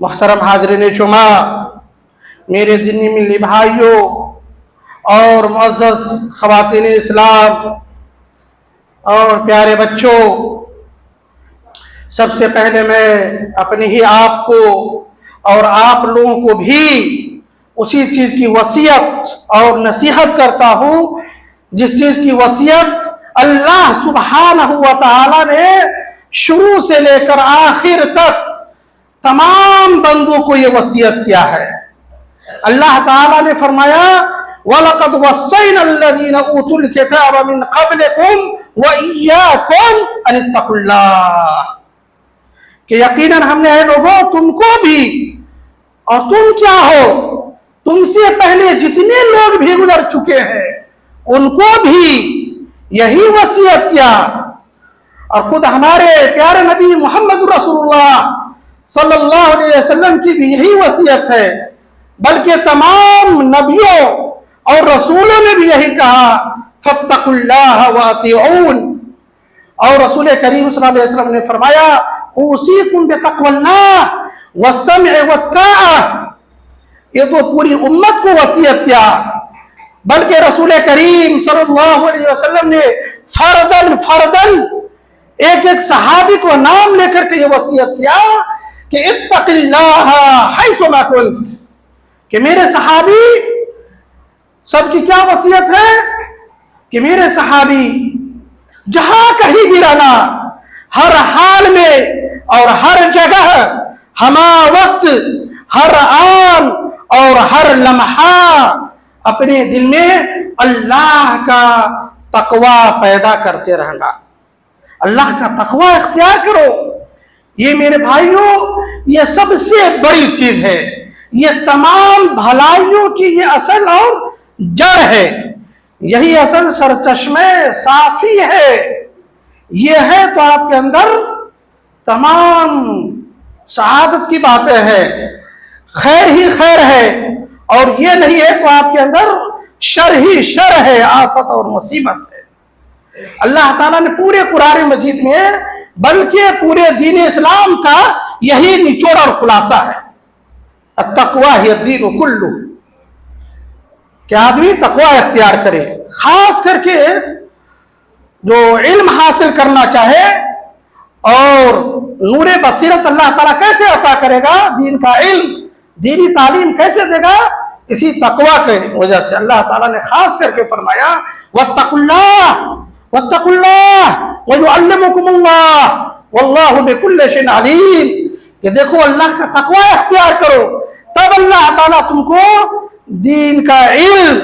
मुहतरम हाज़रीन जुमा, मेरे दीनी मिली भाइयों और मुअज़्ज़ज़ ख़वातीन इस्लाम और प्यारे बच्चों, सबसे पहले मैं अपने ही आप को और आप लोगों को भी उसी चीज़ की वसीयत और नसीहत करता हूँ जिस चीज़ की वसीयत अल्लाह सुब्हानहू व तआला ने शुरू से लेकर आखिर तक तमाम बंदों को ये वसीयत किया है। अल्लाह ताला ने फरमाया: वलक़द वस्सैना अल्लज़ीना ऊतुल किताब मिन क़ब्लिकुम व इय्याकुम अनित्तक़ुल्लाह, कि यकीनन हमने है लोगों तुमको भी और तुम क्या हो, तुमसे पहले जितने लोग भी गुजर चुके हैं उनको भी यही वसीयत किया और खुद हमारे प्यारे नबी मोहम्मद रसूलुल्लाह सल्लल्लाहु अलैहि वसल्लम की भी यही वसीयत है, बल्कि तमाम नबियों और रसूलों ने भी यही कहा, फत्तकुल्लाह व अतीऊन। और रसूल करीम सल्लल्लाहु अलैहि वसल्लम ने फरमाया, उसीकुम बितक़वल्लाह वस्सम्अ वत्ताअह। ये तो पूरी उम्मत को वसीयत किया, बल्कि रसूल करीम सल्लल्लाहु अलैहि वसल्लम ने फर्दन फर्दन एक एक सहाबी को नाम लेकर के ये वसीयत किया कि इत्तक़िल्लाह हैसुमा कुन्त, कि मेरे सहाबी, सबकी क्या वसीयत है कि मेरे सहाबी जहां कहीं भी रहना, हर हाल में और हर जगह, हमा वक्त, हर आन और हर लम्हा अपने दिल में अल्लाह का तकवा पैदा करते रहना, अल्लाह का तकवा इख्तियार करो। ये मेरे भाइयों, ये सबसे बड़ी चीज है, ये तमाम भलाइयों की ये असल और जड़ है, यही असल सरचश्मे साफी है। ये है तो आपके अंदर तमाम सआदत की बातें हैं, खैर ही खैर है, और ये नहीं है तो आपके अंदर शर ही शर है, आफत और मुसीबत है। अल्लाह ताला ने पूरे कुरान मजीद में, बल्कि पूरे दीन इस्लाम का यही निचोड़ और खुलासा है, अत्तक़वा हिय दीन कुल्लु, कि आदमी तकवा इख्तियार करे। खास करके जो इल्म हासिल करना चाहे, और नूरे बसीरत अल्लाह ताला कैसे अता करेगा, दीन का इल्म, दीनी तालीम कैसे देगा, इसी तकवा के वजह से अल्लाह ताला ने खास करके फरमाया, वत्तकुल्लाह वत्तकुल्लाह व युअल्लिमुकुमुल्लाह वल्लाहु बिकुल्लि शैइन अलीम, कि देखो अल्लाह का तकवा इख्तियार करो, तब अल्लाह ताला तुमको दीन का इल्म,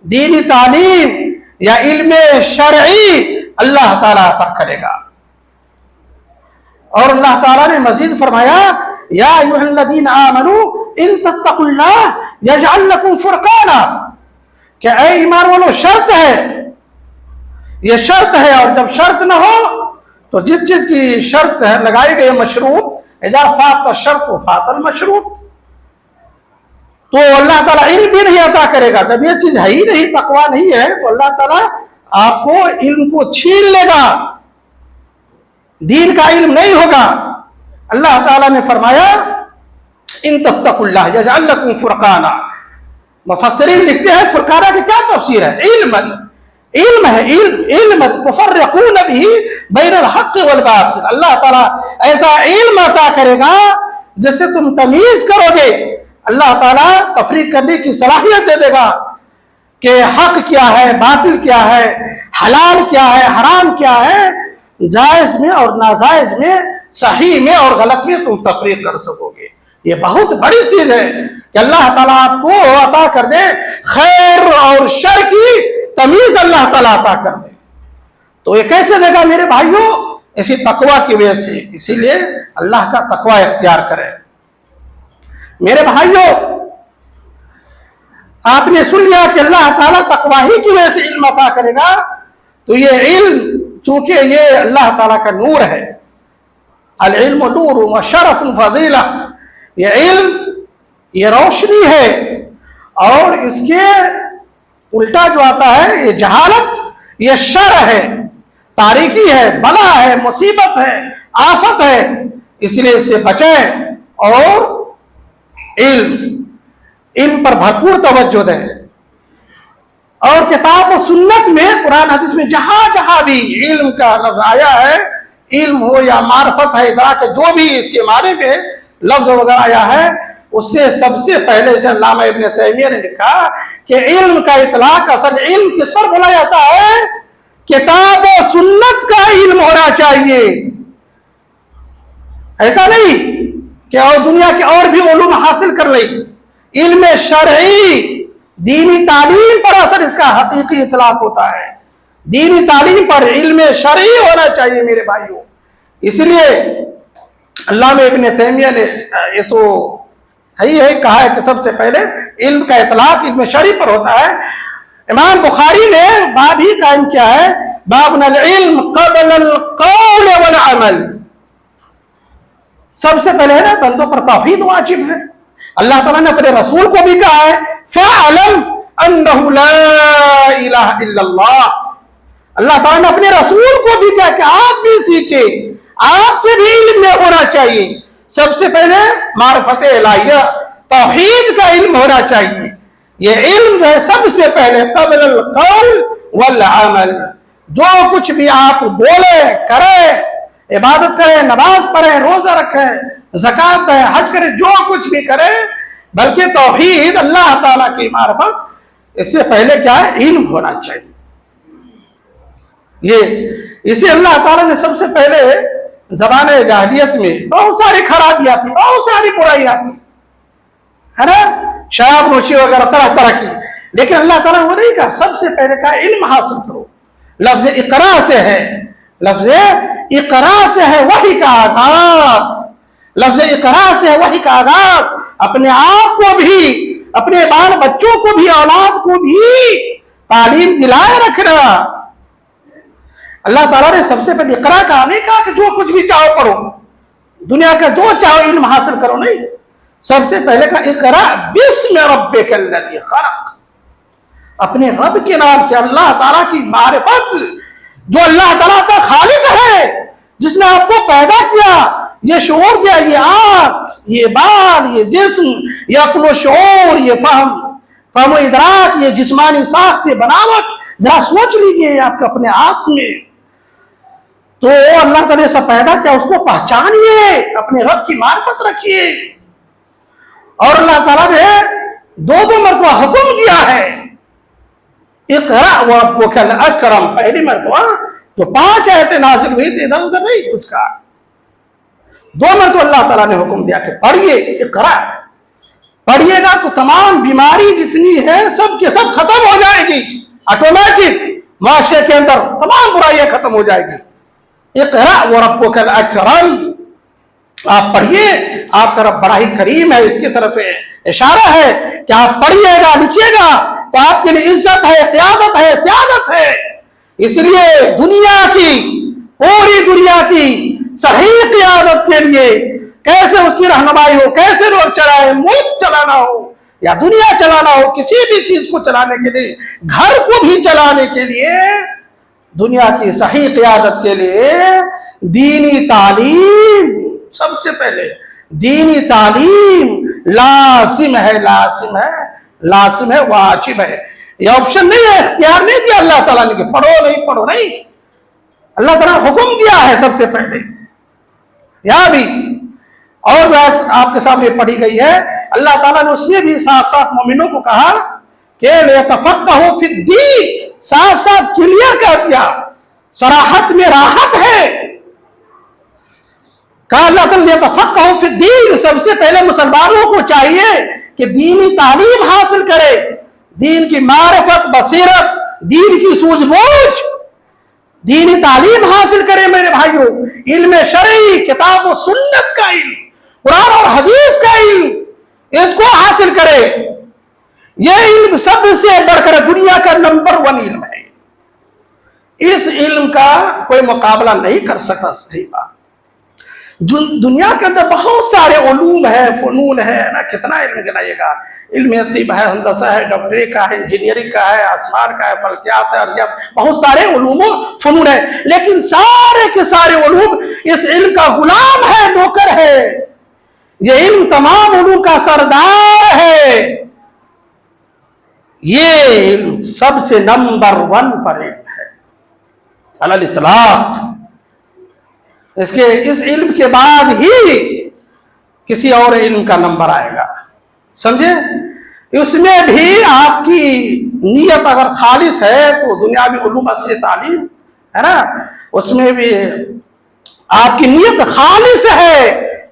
दीनी तालीम या इल्म शरई अल्लाह ताला अता करेगा। और अल्लाह ताला ने मजीद फरमाया, या अय्युहल्लज़ीना आमनू इन तत्तकुल्लाह यजअल लकुम फुरकाना, कि ऐ ईमान वालों, शर्त है, ये शर्त है, और जब शर्त न हो तो जिस चीज की शर्त है लगाई गई मशरूत, इज़ा फात शर्त फातल मशरूत, तो अल्लाह ताला इल्म भी नहीं अता करेगा। जब ये चीज है ही नहीं, तकवा नहीं है, तो अल्लाह ताला आपको इल्म को छीन लेगा, दीन का इल्म नहीं होगा। अल्लाह ताला ने फरमाया, इन तत्तकुल्लाह यजअल लकुम फुरकाना। मुफस्सिरीन लिखते हैं फुरकाना की क्या तफसीर है, इल्म, इल्म है, इल्म तुफर्रिकून बिही बैनल हक़्क़ि वल बातिल। अल्लाह ताला ऐसा इल्म अता करेगा जिससे तुम तमीज करोगे, अल्लाह ताला तफरीक करने की सलाहियत दे देगा कि हक क्या है, बातिल क्या है, हलाल क्या है, हराम क्या है, जायज में और नाजायज में, सही में और गलत में तुम तफरीक कर सकोगे। ये बहुत बड़ी चीज है कि अल्लाह ताला आपको अता कर दे, खैर और शर की तमीज अल्लाह ताला अता कर दे। तो ये कैसे देगा मेरे भाइयों, इसी तकवा की वजह से। इसीलिए अल्लाह का तकवा इख्तियार करें। मेरे भाइयों, आपने सुन लिया कि अल्लाह ताला तकवा ही की वजह से इल्म अता करेगा, तो ये इल्म चूंकि ये अल्लाह ताला का नूर है, अल इल्म नूर व शरफ़ फज़ीला, ये इल्म, ये रोशनी है, और इसके उल्टा जो आता है ये जहालत, ये शर है, तारीकी है, बला है, मुसीबत है, आफत है। इसलिए इससे बचें और इल्म पर भरपूर तवज्जो दें। और किताब और सुन्नत में, कुरान हदीस में जहां जहां भी इल्म का लफ्ज आया है, इल्म हो या मार्फत है, इदराक, जो भी इसके माने में लफ्ज वगैरह आया है, उससे सबसे पहले से अल्लामा इब्न तैमिया ने लिखा कि इल्म का इतलाक, असल इल्म किस पर बोला जाता है, किताब और सुन्नत का इल्म होना चाहिए। ऐसा नहीं कि और दुनिया के और भी उलूम हासिल कर ली, इल्म शरई, दीनी तालीम पर असल इसका हकीकी इतलाक होता है। दीनी तालीम पर इल्म शरई होना चाहिए मेरे भाइयों। इसलिए अल्लामा इब्न तैमिया ने ये तो है कहा है कि सबसे पहले इल्म का इतलाक इल्म शरई पर होता है। इमाम बुखारी ने बाब ही कायम किया है, बाबुल इल्म क़ब्ल अल क़ौल वल अमल। सबसे पहले है ना बंदों पर तौहीद वाजिब है। अल्लाह ताला ने अपने रसूल को भी कहा है फ़अलम अन्नहु ला इलाहा इल्लल्लाह। अल्लाह ताला ने अपने रसूल को भी कहा कि आप भी सीखे, आपके भी इल्म में होना चाहिए। सबसे पहले मारिफत इलाहिया तौहीद का इल्म होना चाहिए। ये इल्म है सबसे पहले क़ब्ल क़ौल वल अमल। जो कुछ भी आप बोले करें, इबादत करें, नमाज पढ़े, रोजा रखे, ज़कात दे, हज करे, जो कुछ भी करे, बल्कि तौहीद अल्लाह ताला की मारिफत, इससे पहले क्या है इल्म होना चाहिए। ये इसे अल्लाह ताला ने सबसे पहले ज़माने जाहिलियत में बहुत सारी खराबियां थी, बहुत सारी बुराइयां थी, है ना, शराब नोशी वगैरह तरह तरह की, लेकिन अल्लाह ताला वो नहीं कहा। सबसे पहले कहा इल्म हासिल करो। लफ्ज इकरा से है, लफ्ज इकरा से है वही का आगाज, लफ्ज इकरा से है वही का आगाज। अपने आप को भी, अपने बाल बच्चों को भी, औलाद को भी तालीम दिलाए रखना। अल्लाह ताला ने सबसे पहले इकरा कहा, नहीं कहा कि जो कुछ भी चाहो पढ़ो, दुनिया का जो चाहो इल्म हासिल करो, नहीं। सबसे पहले कहा इकरा बिस्म रब्बिकल्लज़ी खलक़। अपने रब के नाम से, अल्लाह ताला की मारिफत, जो अल्लाह ताला का खालिक है, जिसने आपको पैदा किया, ये शऊर दिया, ये आँख, ये बाल, ये जिस्म, ये अक्ल शऊर, ये फहम इदराक, ये जिस्मानी साख्त, ये बनावट, जरा सोच लीजिए आपके अपने आप में। तो अल्लाह ताला ने सब पैदा किया, उसको पहचानिए, अपने रब की मारिफत रखिए। और अल्लाह ताला ने दो मरतबा हुक्म दिया है इक़रा व रब्बुकल अकरम। पहली मरतबा जो 5 आयतें नाज़िल हुई थी, इधर उधर नहीं कुछ कहा, 2 मरतबा अल्लाह ताला ने हुक्म दिया कि पढ़िए, इक़रा। पढ़िएगा तो तमाम बीमारी जितनी है सब के सब खत्म हो जाएगी, ऑटोमेटिक माशरे के अंदर तमाम बुराइयां खत्म हो जाएगी। इक़रा व रब्बुकल अकरम, आप पढ़िए, आपका रब बड़ा ही करीम है, इसकी तरफ इशारा है कि आप पढ़िएगा, लिखिएगा तो आपके लिए इज्जत है, क़यादत है, सियादत है। इसलिए दुनिया की, पूरी दुनिया की सही क़यादत के लिए, कैसे उसकी रहनुमाई हो, कैसे लोग चलाए, मुल्क चलाना हो या दुनिया चलाना हो, किसी भी चीज को चलाने के लिए, घर को भी चलाने के लिए, दुनिया की सही क़यादत के लिए दीनी तालीम, सबसे पहले दीनी तालीम लाजिम है, लाजिम है, लाजिम है, वाजिब है। ये ऑप्शन नहीं है, इख्तियार नहीं दिया अल्लाह ताला ने कि पढ़ो नहीं पढ़ो, नहीं। अल्लाह ताला ने हुक्म दिया है सबसे पहले। यहां भी और बात आपके सामने पढ़ी गई है, अल्लाह ताला ने उसमें भी साफ साफ मोमिनों को कहा कि लियतफ़क़्क़हू फ़िद्दीन, साफ साफ क्लियर कर दिया, सराहत में राहत है। कहा अल्लाह ताला लियतफ़क़्क़हू फ़िद्दीन, सबसे पहले मुसलमानों को चाहिए कि दीनी तालीम हासिल करे, दीन की मारिफत, बसीरत, दीन की सूझबूझ, दीनी तालीम हासिल करे मेरे भाइयों। इल्म शरई, किताब और सुन्नत का इल्म, कुरान और हदीस का इल्म, इसको हासिल करे। यह इल्म सबसे बढ़कर दुनिया का नंबर 1 इल्म है। इस इल्म का कोई मुकाबला नहीं कर सकता। सही बात, दुनिया के अंदर बहुत सारे उलूम है, फनून है ना, कितना इल्म गिनाइएगा। इल्म तिब है, हंदसा है, डॉक्टरी का है, इंजीनियरिंग का है, आसमान का है, फल्कियात है, अर्जियात, बहुत सारे उलूम फनून है, लेकिन सारे के सारे उलूम इस इल्म का गुलाम है, नौकर है। ये इल्म तमाम उलूम का सरदार है। ये इल्म सबसे नंबर 1 पर इल्म है अलल इतलाक। इसके इस इल्म के बाद ही किसी और इल्म का नंबर आएगा, समझे। उसमें भी आपकी नीयत अगर खालिस है तो दुनियावी उलूम असली तालीम है ना, उसमें भी आपकी नीयत खालिस है,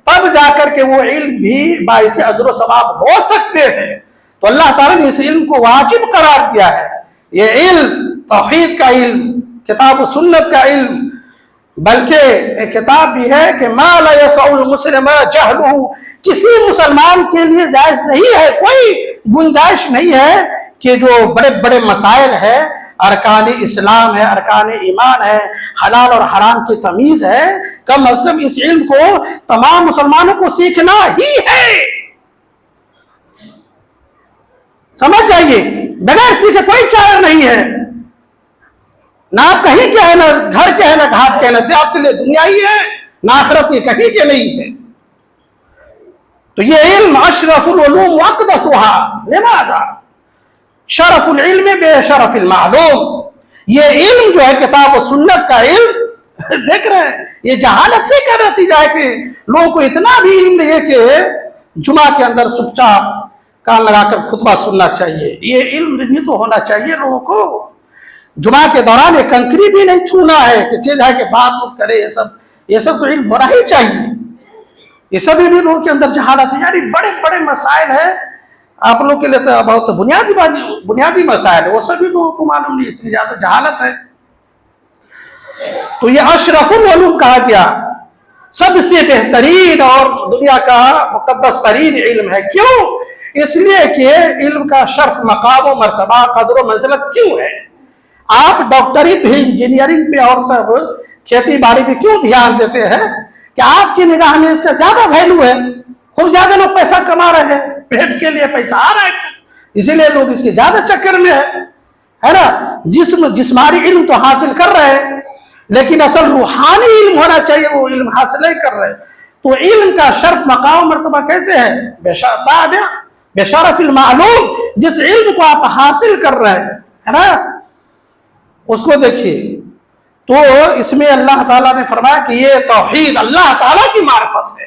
तब जाकर के वो इल्म भी बाइस अजर व सवाब हो सकते हैं। तो अल्लाह ताला ने इस इल्म को वाजिब करार दिया है। ये इल्म तौहीद का इल्म, किताब व सुन्नत का इल्म, बल्कि एक किताब भी है कि मा ला यसउल मुस्लिम जहलुहु, किसी मुसलमान के लिए जायज नहीं है, कोई गुंजाइश नहीं है कि जो बड़े बड़े मसाइल है अरकान इस्लाम है, अरकान ईमान है, हलाल और हराम की तमीज है, कम अज कम इस इल्म को तमाम मुसलमानों को सीखना ही है। समझ जाइए, बगैर सीखे कोई चारा नहीं है। ना आप कहीं के है, ना घर के है, ना घाट के है, ना आपके लिए दुनिया ही है, ना आखिरत ये कहीं के नहीं है। तो ये इल्म अशरफुल उलूम वअक़दसुहा लिमाज़ा शरफुल इल्म बेशरफिल मालूम। ये इल्म जो है किताब और सुन्नत का इल्म, देख रहे हैं ये जहालत ही कर रहती जाए कि लोगों को इतना भी इल्म नहीं है कि जुमा के अंदर चुपचाप कान लगाकर खुतबा सुनना चाहिए। ये इल्म भी तो होना चाहिए लोगों को। जुमा के दौरान ये कंकरी भी नहीं छूना है कि चीज है कि बात मत करे, ये सब तो इल्म होना ही चाहिए। ये सभी भी लोगों के अंदर जहालत है। यानी बड़े बड़े मसाइल है, आप लोग के लिए तो बहुत बुनियादी मसाइल है, वो सभी लोगों को मालूम नहीं, इतनी ज्यादा जहालत है। तो ये अशरफुल उलूम कहा गया, सबसे बेहतरीन और दुनिया का मुकद्दस तरीन इल्म है। क्यों? इसलिए कि इल्म का शर्फ, मकाम व मर्तबा, कदर व मंजिलत क्यों है। आप डॉक्टरी पे, इंजीनियरिंग पे और सब खेती बाड़ी पे क्यों ध्यान देते हैं कि आपकी निगाह में इसका ज्यादा वैल्यू है। खूब ज्यादा लोग पैसा कमा रहे हैं, पेट के लिए पैसा आ रहा है, इसीलिए लोग इसके ज्यादा चक्कर में है ना। जिस्मानी इल्म तो हासिल कर रहे हैं, लेकिन असल रूहानी इल्म होना चाहिए, वो इल्म हासिल नहीं कर रहे। तो इल्म का शर्फ, मकाम, मर्तबा कैसे है? बेशरफिल मालूम, जिस इल्म को आप हासिल कर रहे हैं, है ना, उसको देखिए। तो इसमें अल्लाह ताला ने फरमाया कि ये तौहीद अल्लाह ताला की मार्फत है,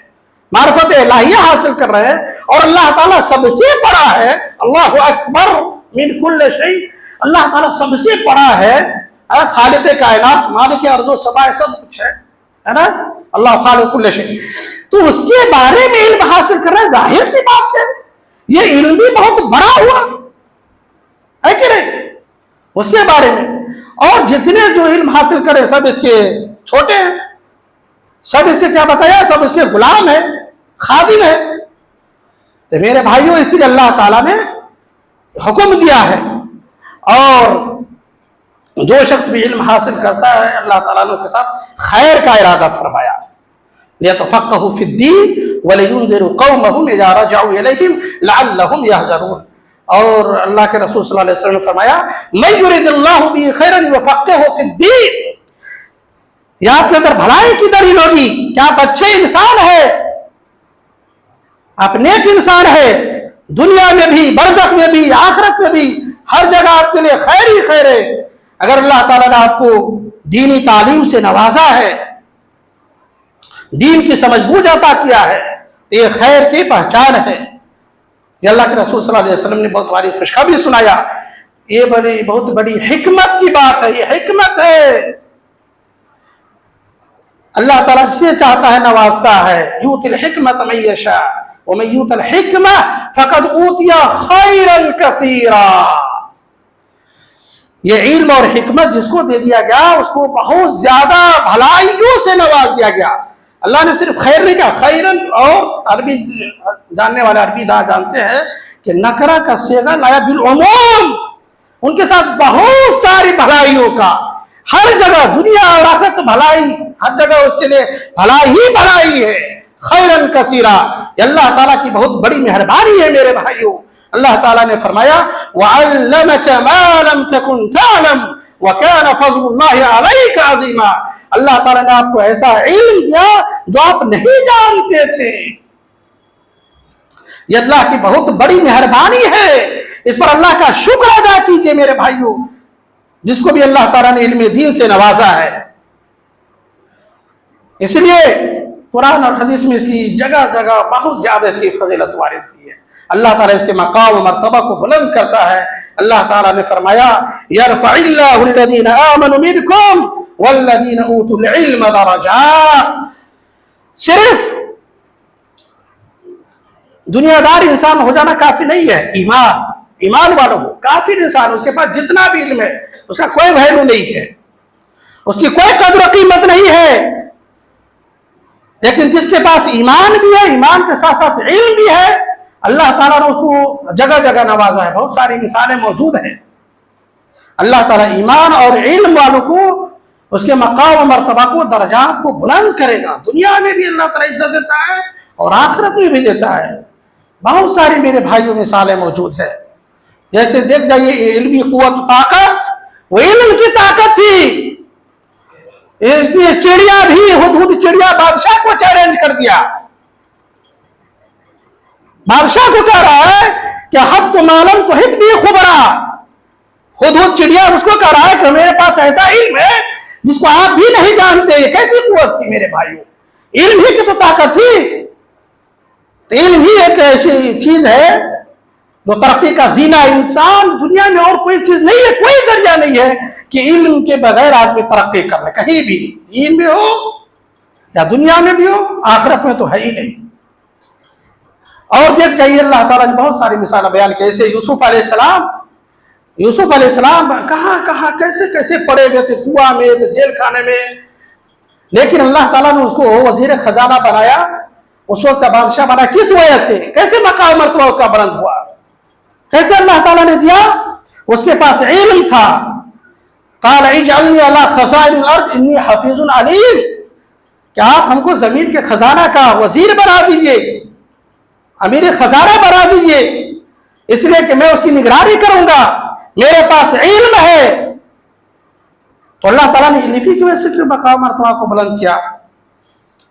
मार्फत इलाहिया हासिल कर रहे हैं। और अल्लाह ताला सबसे बड़ा है, अल्लाहु अकबर मिन कुल्ल शै, अल्लाह ताला सबसे बड़ा है, खालिक कायनात, मालिक अर्ज़ समा, सब कुछ है ना, अल्लाह खालिक कुल्ल शै। तो उसके बारे में इल्म हासिल कर रहे हैं, जाहिर सी बात है ये इल्म भी बहुत बड़ा हुआ है कि नहीं, उसके बारे में। और जितने जो इल्म हासिल करे सब इसके छोटे हैं, सब इसके क्या बताया, सब इसके गुलाम है, खादिम है। तो मेरे भाइयों, इसीलिए अल्लाह ताला ने हुक्म दिया है। और जो शख्स भी इल्म हासिल करता है, अल्लाह ताला ने उसके साथ खैर का इरादा फरमाया। लियतफ़क़्क़हू फ़िद्दीन व लियुनज़िरू क़ौमहुम इज़ा रजअू इलैहिम लअल्लहुम यहज़रून। और अल्लाह के रसूल सल्लल्लाहु अलैहि वसल्लम ने फरमाया, मन युरिदिल्लाहु बिही खैरन युफ़क़्क़िहू फ़िद्दीन। ये आपके अंदर भलाई की दलील होगी कि आप अच्छे इंसान है, आप नेक इंसान है, दुनिया में भी, बरज़ख में भी, आखिरत में भी, हर जगह आपके लिए खैर ही खैर है। अगर अल्लाह ताला ने आपको दीनी तालीम से नवाजा है, दीन की समझ बूझ अता किया है, तो ये खैर की पहचान है। ये अल्लाह के रसूल सल्लल्लाहु अलैहि वसल्लम ने बहुत बड़ी खुशखबरी सुनाया। ये बहुत बड़ी हिकमत की बात है, ये हिकमत है। अल्लाह ताला जिसे चाहता है नवाजता है। यूतिल हिकमत मन यशा व मन यूतिल हिकमा फक़द ऊतिया खैरन कसीरा। ये इल्म और हिकमत जिसको दे दिया गया, उसको बहुत ज्यादा भलाइयों से नवाज दिया गया। अल्लाह ने सिर्फ खैर नहीं कहा, खैरन। और अरबी जानने वाले अरबी जानते हैं कि नकरा का सेगा लाया बिल उमूम, उनके साथ बहुत सारी भलाइयों का, हर जगह दुनिया और आखिरत भलाई, हर जगह उसके लिए भलाई ही भलाई है। खैरन कसीरा, अल्लाह ताला की बहुत बड़ी मेहरबानी है मेरे भाइयों। अल्लाह ताला ने फरमाया, वअल्लमका मा लम तकुन तअलम व कान फज़लुल्लाहि अलैका अज़ीमा। अल्लाह ताला ने आपको ऐसा इल्म दिया जो आप नहीं जानते थे। ये अल्लाह की बहुत बड़ी मेहरबानी है, इस पर अल्लाह का शुक्र अदा कीजिए मेरे भाइयों, जिसको भी अल्लाह ताला ने इल्म दीन से नवाजा है। इसलिए कुरान और हदीस में इसकी जगह जगह बहुत ज्यादा इसकी फजीलत वारिद हुई है। अल्लाह ताला इसके मकाम मर्तबा को बुलंद करता है। अल्लाह ताला ने फरमाया, यरफ़इल्लाहु अल्लज़ीना आमनु मिनकुम वल्लज़ीना ऊतुल इल्म दरजात। सिर्फ दुनियादार इंसान हो जाना काफी नहीं है, ईमान वालों को काफिर इंसान, उसके पास जितना भी इल्म है उसका कोई वैल्यू नहीं है, उसकी कोई कदर कीमत नहीं है। लेकिन जिसके पास ईमान भी है, ईमान के साथ साथ इल्म भी है, अल्लाह ताला ने उसको जगह जगह नवाजा है। बहुत सारी मिसालें मौजूद हैं। अल्लाह ताला ईमान और इल्म वालों को उसके मकाम और मर्तबा को, दर्जात को बुलंद करेगा। दुनिया में भी अल्लाह ताला इज्जत देता है और आखिरत में भी देता है। बहुत सारी मेरे भाइयों मिसालें मौजूद है। जैसे देख जाइए इल्मी कुव्वत, ताकत, वो इल्म की ताकत थी। इसलिए चिड़िया भी, हुदहुद चिड़िया बादशाह को चैलेंज कर दिया। बादशाह को कह रहा है कि हद तो मालम तो हित भी खुबरा। हुदहुद चिड़िया उसको कह रहा है कि मेरे पास ऐसा इल्म है जिसको आप भी नहीं जानते। ये कैसी कुव्वत थी मेरे भाइयों? इल्म ही की तो ताकत थी। तो इल्म ही एक ऐसी चीज है जो तरक्की का जीना। इंसान दुनिया में और कोई चीज नहीं है, कोई जरिया नहीं है कि इल्म के बगैर आदमी तरक्की कर ले, कहीं भी, दीन में हो या दुनिया में भी हो, आखिरत में तो है ही नहीं। और देख जाइए अल्लाह ताला ने बहुत सारी मिसाल बयान की। जैसे यूसुफ अलैहिस्सलाम कहाँ कहाँ कैसे कैसे पड़े हुए थे, कुआं में, तो जेल खाने में, लेकिन अल्लाह ताला ने उसको वजीर खजाना बनाया, उस वक्त का बादशाह बनाया। किस वजह से? कैसे मकाम मर्तबा उसका बुलंद हुआ? कैसे अल्लाह ताला ने दिया? उसके पास इल्म था। क़ाल इजअलनी अला खज़ाइनिल अर्ज़ इन्नी हफ़ीज़ुन अलीम, क्या आप हमको जमीन के खजाना का वजीर बना दीजिए, अमीर खजाना बना दीजिए, इसलिए कि मैं उसकी निगरानी करूंगा, मेरे पास इल्म है। तो अल्लाह ताला ने इल्म की वजह से मकाम मर्तबा को बुलंद किया।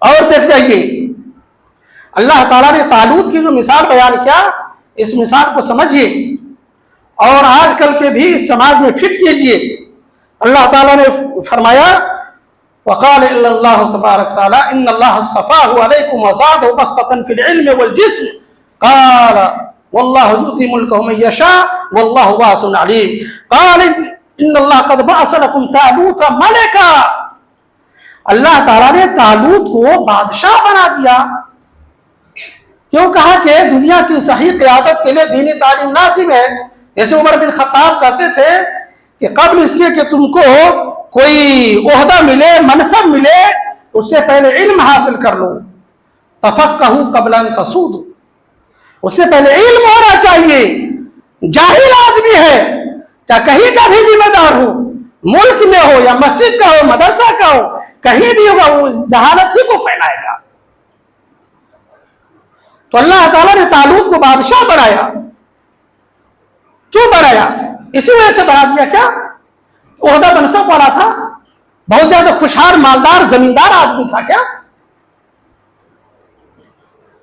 और देख जाइए अल्लाह ताला ने तालूत की जो मिसाल बयान किया, इस मिसाल को समझिए और आजकल के भी समाज में फिट कीजिए। अल्लाह ताला ने फरमाया वक़ाल अल्लाहु तबारक तआला इन्नल्लाह अस्तफ़ाहु अलैकुम व ज़ादहु बस्ततन फिल इल्मि वल जिस्म क़ाल वल्लाहु युती मुल्कहु मन यशा वल्लाहु वासिउन अलीम क़ाल इन्नल्लाह क़द बअस लकुम तालूत मलिका। अल्लाह ताला ने तालूत को बादशाह बना दिया। क्यों? कहा कि दुनिया की सही क़यादत के लिए दीनी तालीम लाज़िम है। जैसे उमर बिन खत्ताब कहते थे कि कब्ल इसके कि तुमको कोई ओहदा मिले, मनसब मिले, उससे पहले इल्म हासिल कर लो। तफक्कहू क़ब्ल अन तसूदू, उससे पहले इल्म होना चाहिए। जाहिल आदमी है, चाहे कहीं का भी जिम्मेदार हो, मुल्क में हो या मस्जिद का हो, मदरसा का हो, कहीं भी होगा, वो जहालत ही को फैलाएगा। तो अल्लाह ताला ने तालूत को बादशाह बनाया। क्यों बनाया? इसी वजह से बना दिया। क्या ओहदा मनसब वाला था, बहुत ज्यादा खुशहाल मालदार जमींदार आदमी था। क्या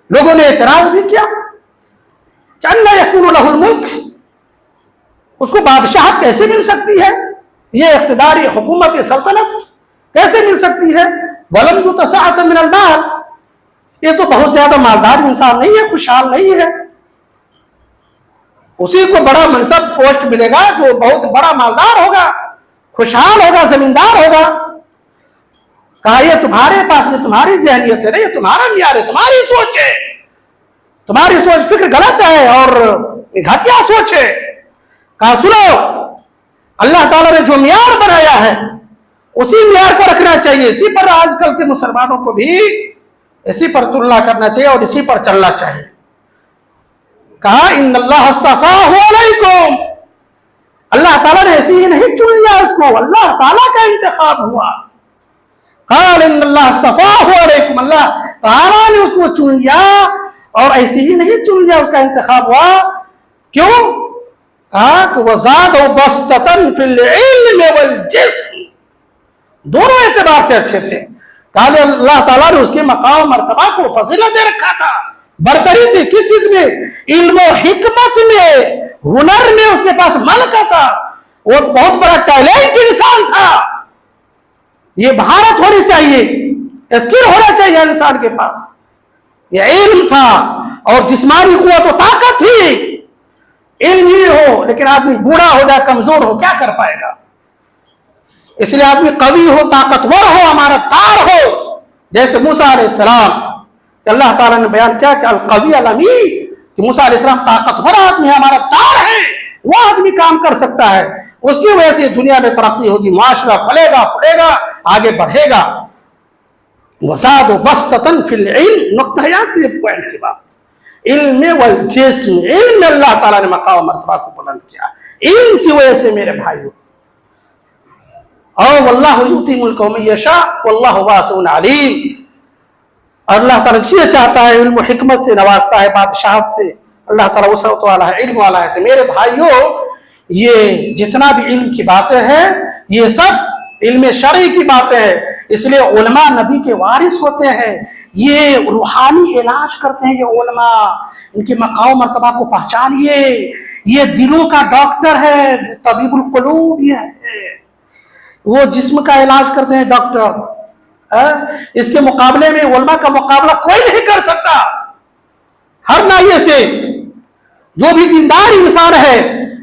लोगों ने एतराज भी किया कि अन्ना यकूनु लहुल मुल्क, उसको बादशाहत कैसे मिल सकती है, ये इख्तिदारी हुकूमत सल्तनत कैसे मिल सकती है? वलम युतसअत मिनल माल, ये तो बहुत ज्यादा मालदार इंसान नहीं है, खुशहाल नहीं है। उसी को बड़ा मनसब पोस्ट मिलेगा जो बहुत बड़ा मालदार होगा, खुशहाल होगा, जमींदार होगा। कहा ये तुम्हारे पास, ये तुम्हारी जहनियत है, ये तुम्हारा मियार है, तुम्हारी सोच है, तुम्हारी सोच फिक्र गलत है और घटिया सोच है। कहा सुनो, अल्लाह ताला ने जो मियार बनाया है उसी मियार को रखना चाहिए। इसी पर आजकल के मुसलमानों को भी इसी पर तुलना करना चाहिए और इसी पर चलना चाहिए। कहा इन्नल्लाह अस्तफ़ाहु अलैकुम, अल्लाह ताला ने ऐसे ही नहीं चुन लिया उसको, अल्लाह ताला का इंतखाब हुआ। क़ाल इन्नल्लाह अस्तफ़ाहु अलैकुम, अल्लाह ताला ने उसको चुन लिया और ऐसे ही नहीं चुन लिया, उसका इंतखाब हुआ। क्यों? कहा कि वज़ादहु बस्ततन फिल इल्मि वल जिस्म, दोनों एतबार से अच्छे थे। कहा अल्लाह ताला ने उसके मकाम मर्तबा को फजीलत दे रखा था, बरतरी थी। किस चीज में? इल्म और हिकमत में, हुनर में उसके पास मलका था। वो बहुत बड़ा टैलेंट इंसान था। ये भारत होनी चाहिए, स्किल होना चाहिए इंसान के पास। ये इल्म था और जिस्मानी कुव्वत और ताकत थी। इल्म ही हो लेकिन आदमी बूढ़ा हो जाए, कमजोर हो, क्या कर पाएगा? इसलिए आदमी कवि हो, ताकतवर हो, अमानतदार हो, जैसे मूसा अलैहिस्सलाम। अल्लाह ताला ने बयान किया कि अल कवी अल अमीन, कि मूसा अलैहिस्सलाम ताकतवर आदमी है, अमानतदार है, वो आदमी काम कर सकता है। उसकी वजह से दुनिया में तरक्की होगी, माशरा फलेगा फुलेगा, आगे बढ़ेगा। वज़ादहु बस्ततन फिल इल्म, नुक्ता याद कीजिए पॉइंट की बात। इल्म वल जिस्म, इल्म में अल्लाह ताला ने मकाम मर्तबा को बुलंद किया। इल्म की वजह से मेरे भाइयों और वल्लाहु युती मुल्कहु मन यशा वल्लाहु वासिउन अलीम। अल्लाह ताला जिसे चाहता है इल्म हिकमत से नवाजता है, बादशाहत से। अल्लाह ताला वसअत वाला है, इल्म वाला है। तो मेरे भाइयों, ये जितना भी इल्म की बातें हैं, ये सब इल्म शरई की बातें हैं। इसलिए उलमा नबी के वारिस होते हैं, ये रूहानी इलाज करते हैं। ये उलमा, इनके मकाम मर्तबा को पहचानिए। ये दिलों का डॉक्टर है, तबीबुल कुलूब ये है, वो जिस्म का इलाज करते हैं डॉक्टर। इसके मुकाबले में उलमा का मुकाबला कोई नहीं कर सकता। हर नाहिए से जो भी दीनदार इंसान है,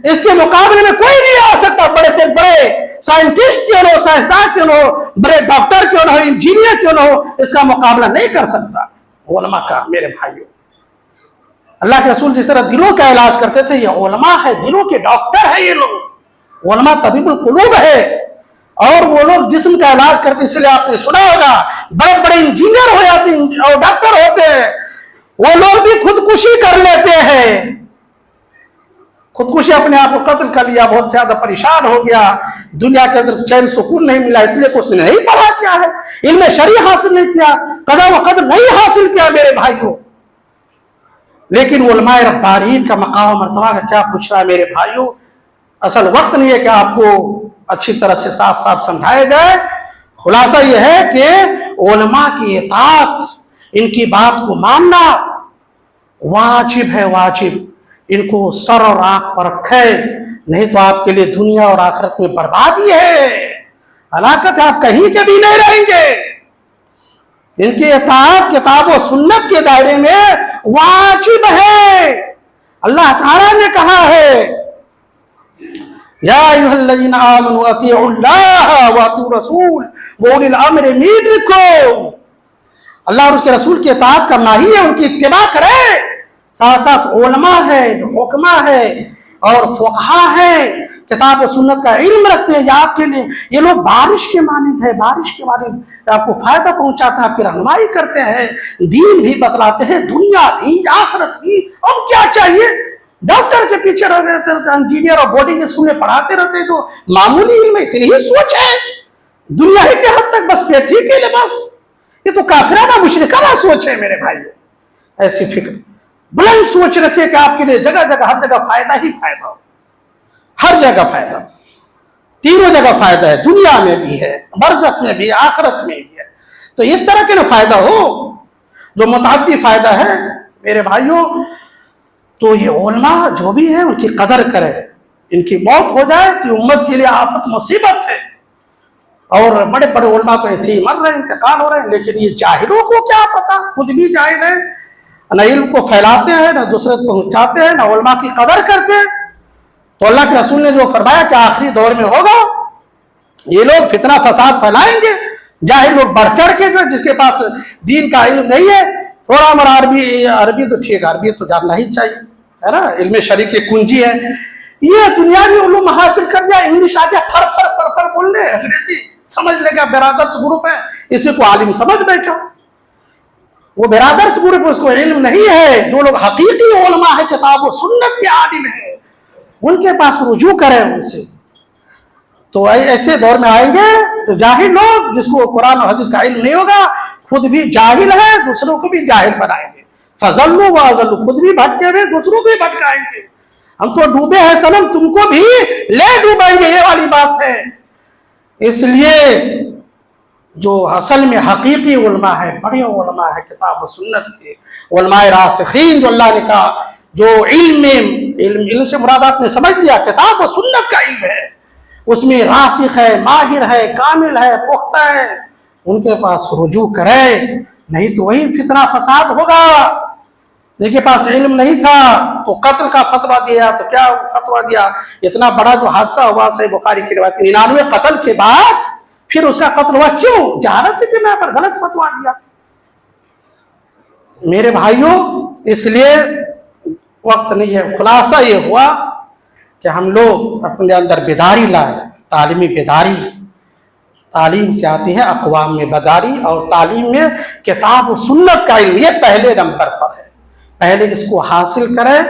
इसके मुकाबले में कोई नहीं आ सकता। बड़े से बड़े साइंटिस्ट क्यों न हो, साइंसदान क्यों न हो, बड़े डॉक्टर क्यों न हो, इंजीनियर क्यों न हो, इसका मुकाबला नहीं कर सकता उलमा का। मेरे भाइयों, अल्लाह के रसूल जिस तरह दिलों का इलाज करते थे, ये उलमा है, दिलों के डॉक्टर है ये लोग। उलमा तबीबुल कुलूब है, और वो लोग जिस्म का इलाज करते। इसलिए आपने सुना होगा बड़े बड़े इंजीनियर हो जाते हैं और डॉक्टर होते हैं, वो लोग भी खुदकुशी कर लेते हैं। खुदकुशी, अपने आप को कत्ल कर लिया, बहुत ज्यादा परेशान हो गया, दुनिया के अंदर चैन सुकून नहीं मिला, इसलिए कुछ नहीं पढ़ा क्या है, इल्म शरीय हासिल नहीं किया, कदम व कदम नहीं हासिल किया मेरे भाइयों। लेकिन उलमाए रब्बानीन का मकाम मर्तबा का क्या पूछ रहा है मेरे भाइयों। असल वक्त नहीं है कि आपको अच्छी तरह से साफ साफ समझाया जाए। खुलासा यह है कि उलमा की इताअत, इनकी बात को मानना वाजिब है, वाजिब। इनको सर और आंख पर रखे, नहीं तो आपके लिए दुनिया और आखिरत में बर्बादी है, हलाकत है, आप कहीं के भी नहीं रहेंगे। इनकी इताअत किताब और सुन्नत के दायरे में वाजिब है। अल्लाह ताला ने कहा है, या अय्युहल्लज़ीना आमनू अतीउल्लाह व अतीउर रसूल व उलिल अम्रि मिनकुम। अल्लाह और उसके रसूल की इताअत करना ही है, उनकी इत्तिबा करें। साथ साथ उलमा है, हुक्मा है और फुक़हा है, किताब और सुन्नत का इल्म रखते हैं। आपके लिए ये लोग बारिश के मानिंद है, बारिश के मानिंद आपको फायदा पहुंचाते हैं, आपकी रहनुमाई करते हैं, दीन भी बतलाते हैं, दुनिया भी आखिरत भी। अब क्या चाहिए? डॉक्टर के पीछे रहते रहते, इंजीनियर और बोर्डिंग स्कूल में पढ़ाते रहते, जो मामूली इल्म, इतनी ही सोच है दुनिया ही के हद तक, बस पेट ही के लिए बस। ये तो काफिराना मुशरिकाना सोच है मेरे भाइयों। ऐसी फिक्र, बुलंद सोच रखिए कि आपके लिए जगह जगह हर जगह फायदा ही फायदा हो, हर जगह फायदा, तीनों जगह फायदा है, दुनिया में भी है, बरज़ख में भी, आखिरत में भी है। तो इस तरह के ना फायदा हो जो मुतअद्दी फायदा है मेरे भाइयों। तो ये उलमा जो भी है उनकी कदर करें। इनकी मौत हो जाए तो उम्मत के लिए आफत मुसीबत है। और बड़े बड़े उलमा तो ऐसे ही मर रहे हैं, इंतकाल हो रहे हैं, लेकिन ये जाहिलों को क्या पता, खुद भी जाहिल है, न इल्म को फैलाते हैं, न दूसरे को पहुंचाते हैं, न उलमा की कदर करते हैं। तो अल्लाह के रसूल ने जो फरमाया कि आखिरी दौर में होगा, ये लोग फितना फसाद फैलाएंगे, जाहिल लोग बढ़ चढ़ के, जो जिसके पास दीन का इल्म नहीं है, थोड़ा हमारा अरबी तो ठीक है, अरबी तो जानना ही चाहिए, है ना, इल्म शरीय की कुंजी है। ये दुनियावी उलूम हासिल कर दिया, इंग्लिश आ गया, फर फर फर फर बोलने, अंग्रेजी समझ लेगा, बिरादर्स ग्रुप है, इसी को आलिम समझ बैठा। वो बिरादर्स ग्रुप, उसको इल्म नहीं है। जो लोग हकीकी उलमा है, किताब और सुन्नत के आलिम है, उनके पास रुजू करें उनसे। तो ऐसे दौर में आएंगे तो जाहिल लोग, जिसको कुरान और हदीस का इल्म नहीं होगा, खुद भी जाहिल है, दूसरों को भी जाहिल बनाएंगे। फज़ल्लू व अज़ल्लू, खुद भी भटके हुए, दूसरों को भी भटकाएंगे। हम तो डूबे हैं सनम, तुमको भी ले डूबेंगे, ये वाली बात है। इसलिए जो असल में हकीकी उलमा है, बड़े उलमा है किताब और सुन्नत के, उलमाए रासिखीन, जो अल्लाह ने कहा, जो इल्म से मुराद आपने समझ लिया, किताब और सुन्नत का इल्म है, उसमें रासिख है, माहिर है, कामिल है, पुख्ता है, उनके पास रुजू करे। नहीं तो वही फितना फसाद होगा। जिनके पास इल्म नहीं था तो कत्ल का फतवा दिया, तो क्या फतवा दिया, इतना बड़ा जो हादसा हुआ, सही बुखारी की रिवायत, 99 कत्ल के बाद फिर उसका कत्ल हुआ, क्यों? जहालत के मैं पर गलत फतवा दिया। मेरे भाइयों, इसलिए वक्त नहीं है। खुलासा ये हुआ कि हम लोग अपने अंदर बेदारी लाए, तालीमी बेदारी। तालीम से आती है अक़वाम में बेदारी, और तालीम में किताब और सुन्नत का इल्म, ये पहले नंबर पर है। पहले इसको हासिल करें,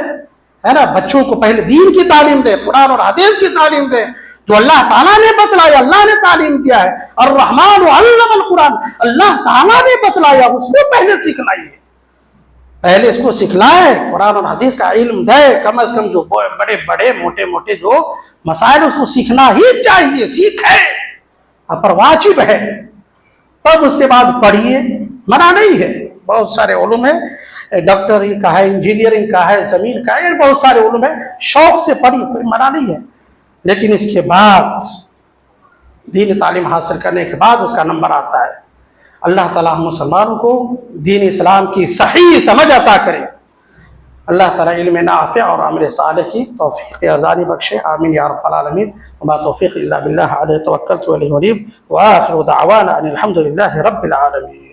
है ना। बच्चों को पहले दीन की तालीम दे, कुरान और हदीस की तालीम दे, जो अल्लाह ताला ने बतलाया, अल्लाह ने तालीम दिया है। और रहमान अल्लमल कुरान, अल्लाह ताला ने बतलाया, उसको पहले सिखलाइए, पहले इसको सिखलाए, कुरान और हदीस का इल्म दे। कम से कम जो बड़े बड़े मोटे मोटे जो मसाइल उसको सीखना ही चाहिए, सीखे, पर वाजिब है। तब उसके बाद पढ़िए, मना नहीं है। बहुत सारे उलूम है, डॉक्टरी का है, इंजीनियरिंग का है, जमीन का है, बहुत सारे उलूम है, शौक से पढ़िए, कोई मना नहीं है। लेकिन इसके बाद दीन तालीम हासिल करने के बाद उसका नंबर आता है। अल्लाह ताला हम मुसलमानों को दीन इस्लाम की सही समझ अता करे। अल्लाह ताला इल्म नाफ़िअ और अमल सालेह की तौफीक आज़ानी बख्शे। आमीन या रब्बल आलमीन। वमा तौफीक इल्ला बिल्लाह अलैहि तवक्कलतु व इलैहि उनीब। व आखिरु दअवाना अनिल हम्दुलिल्लाहि रब्बिल आलमीन।